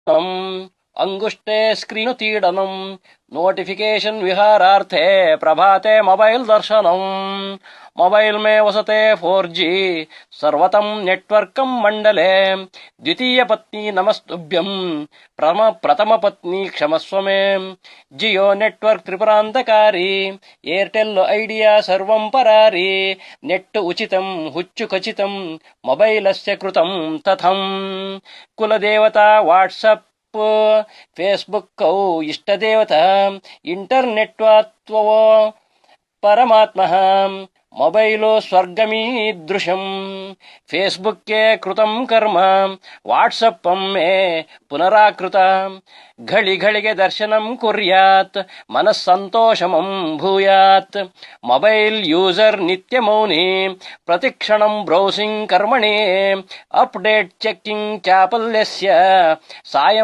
अंगुष्टे स्क्रीनुतीडनम् notification विहारार्थे प्रभाते mobile दर्शनम् mobile में वसते 4G सर्वतं नेटवर्कं मंडले द्वितीय पत्नी नमस्तुभ्यं प्रथम पत्नी क्षमस्व मे जियो नेटवर्क त्रिपुरान्तकारी एयरटेल ऐडिया सर्वं परारी नेट् उचितं हुच्चु खचितं मोबाइलस्य कृतं तथं कुलदेवता वाट्सअप फेस्बुक इष्टदेवता इंटरनेट वात्व परमात्मः ಮೊಬೈಲು ಸ್ವರ್ಗಮೀದೃಶಂ ಫೇಸ್ಬುಕ್ಕೆ ಕೃತಂ ಕರ್ಮ ವಾಟ್ಸಪ್ಪಂ ಮೇ ಪುನರಾಕೃತ ಘಳಿ ಘಳಿಗೆ ದರ್ಶನಂ ಕುರ್ಯಾತ್ ಮನಸ್ಸಂತೋಷಮಂ ಭೂಯಾತ್ ಮೊಬೈಲ್ ಯೂಸರ್ ನಿತ್ಯ ಮೌನಿ ಪ್ರತಿಕ್ಷಣಂ ಬ್ರೌಸಿಂಗ್ ಕರ್ಮಣಿ ಅಪ್ಡೇಟ್ ಚೆಕ್ಕಿಂಗ್ ಚಾಪಲ್ಯಸ್ಯ ಸಾಯಂ